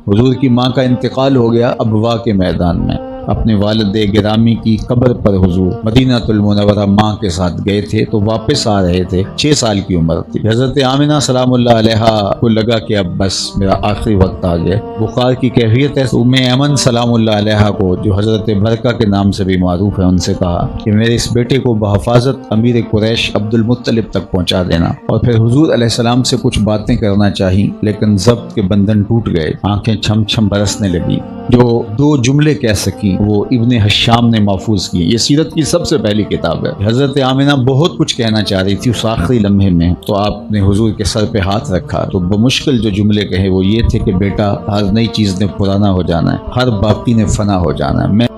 حضور کی ماں کا انتقال ہو گیا ابوا کے میدان میں۔ اپنے والد گرامی کی قبر پر حضور مدینہ المنورہ ماں کے ساتھ گئے تھے تو واپس آ رہے تھے، 6 سال کی عمر تھی۔ حضرت آمنہ سلام اللہ علیہا کو لگا کہ اب بس میرا آخری وقت آ گیا۔ بخار کی کیفیت ہے۔ ام ایمن سلام اللہ علیہا کو، جو حضرت برکہ کے نام سے بھی معروف ہے، ان سے کہا کہ میرے اس بیٹے کو بحفاظت امیر قریش عبد المطلب تک پہنچا دینا، اور پھر حضور علیہ السلام سے کچھ باتیں کرنا چاہی، لیکن ضبط کے بندھن ٹوٹ گئے، آنکھیں چھم چھم برسنے لگی۔ جو 2 جملے کہہ سکی وہ ابن حشام نے محفوظ کی۔ یہ سیرت کی سب سے پہلی کتاب ہے۔ حضرت آمنہ بہت کچھ کہنا چاہ رہی تھی اس آخری لمحے میں، تو آپ نے حضور کے سر پہ ہاتھ رکھا تو بمشکل جو جملے کہے وہ یہ تھے کہ بیٹا، ہر نئی چیز نے پرانا ہو جانا ہے، ہر باقی نے فنا ہو جانا ہے،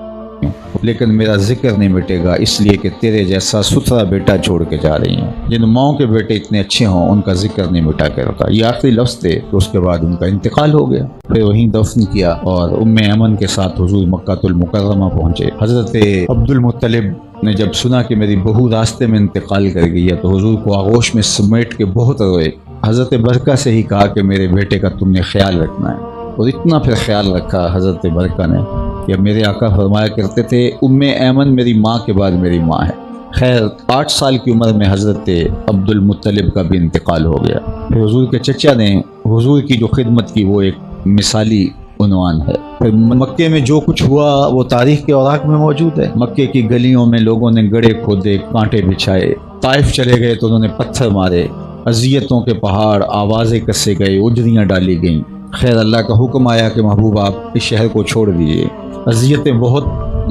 لیکن میرا ذکر نہیں مٹے گا، اس لیے کہ تیرے جیسا ستھرا بیٹا چھوڑ کے جا رہی ہیں۔ جن ماؤں کے بیٹے اتنے اچھے ہوں ان کا ذکر نہیں مٹا کرتا۔ یہ آخری لفظ تھے، تو اس کے بعد ان کا انتقال ہو گیا۔ پھر وہیں دفن کیا اور ام ایمن کے ساتھ حضور مکہ المکرمہ پہنچے۔ حضرت عبد المطلب نے جب سنا کہ میری بہو راستے میں انتقال کر گئی ہے تو حضور کو آغوش میں سمیٹ کے بہت روئے۔ حضرت برکہ سے ہی کہا کہ میرے بیٹے کا تم نے خیال رکھنا ہے، اور اتنا پھر خیال رکھا حضرت برکہ نے کہ میرے آقا فرمایا کرتے تھے ام ایمن میری ماں کے بعد میری ماں ہے۔ خیر 8 سال کی عمر میں حضرت عبد المطلب کا بھی انتقال ہو گیا۔ پھر حضور کے چچا نے حضور کی جو خدمت کی وہ ایک مثالی عنوان ہے۔ پھر مکے میں جو کچھ ہوا وہ تاریخ کے اوراق میں موجود ہے۔ مکے کی گلیوں میں لوگوں نے گڑھے کھودے، کانٹے بچھائے، طائف چلے گئے تو انہوں نے پتھر مارے، اذیتوں کے پہاڑ، آوازیں کسے گئے، اجریاں ڈالی گئیں۔ خیر اللہ کا حکم آیا کہ محبوب آپ اس شہر کو چھوڑ دیجیے۔ اذیتیں بہت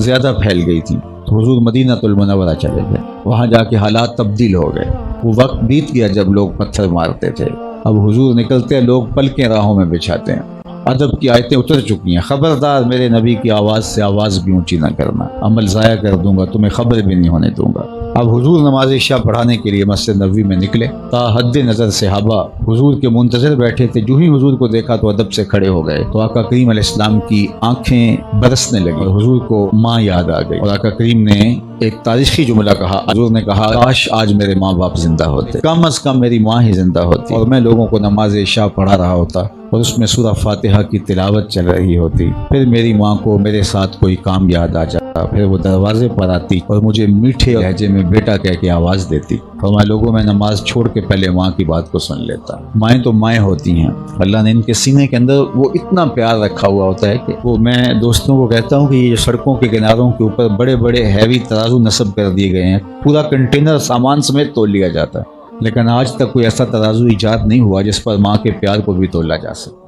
زیادہ پھیل گئی تھیں تو حضور مدینہ المنورہ چلے گئے۔ وہاں جا کے حالات تبدیل ہو گئے۔ وہ وقت بیت گیا جب لوگ پتھر مارتے تھے، اب حضور نکلتے ہیں، لوگ پلکیں راہوں میں بچھاتے ہیں۔ ادب کی آیتیں اتر چکی ہیں۔ خبردار میرے نبی کی آواز سے آواز بھی اونچی نہ کرنا، عمل ضائع کر دوں گا، تمہیں خبر بھی نہیں ہونے دوں گا۔ اب حضور نماز عشاء پڑھانے کے لیے مسجد نبوی میں نکلے۔ تا حد نظر صحابہ حضور کے منتظر بیٹھے تھے، جو ہی حضور کو دیکھا تو ادب سے کھڑے ہو گئے، تو آقا کریم علیہ السلام کی آنکھیں برسنے لگی اور حضور کو ماں یاد آ گئی، اور آقا کریم نے ایک تاریخی جملہ کہا۔ حضور نے کہا کاش آج میرے ماں باپ زندہ ہوتے، کم از کم میری ماں ہی زندہ ہوتی، اور میں لوگوں کو نماز عشاء پڑھا رہا ہوتا اور اس میں سورہ فاتحہ کی تلاوت چل رہی ہوتی، پھر میری ماں کو میرے ساتھ کوئی کام یاد آ جاتا، پھر وہ دروازے پر آتی اور مجھے میٹھے لہجے میں بیٹا کہہ کے آواز دیتی، اور میں لوگوں میں نماز چھوڑ کے پہلے ماں کی بات کو سن لیتا۔ مائیں تو مائیں ہوتی ہیں، اللہ نے ان کے سینے کے اندر وہ اتنا پیار رکھا ہوا ہوتا ہے کہ وہ، میں دوستوں کو کہتا ہوں کہ یہ سڑکوں کے کناروں کے اوپر بڑے بڑے ہیوی ترازو نصب کر دیے گئے ہیں، پورا کنٹینر سامان سمیت تول لیا جاتا ہے، لیکن آج تک کوئی ایسا ترازو ایجاد نہیں ہوا جس پر ماں کے پیار کو بھی تولا جا سکے۔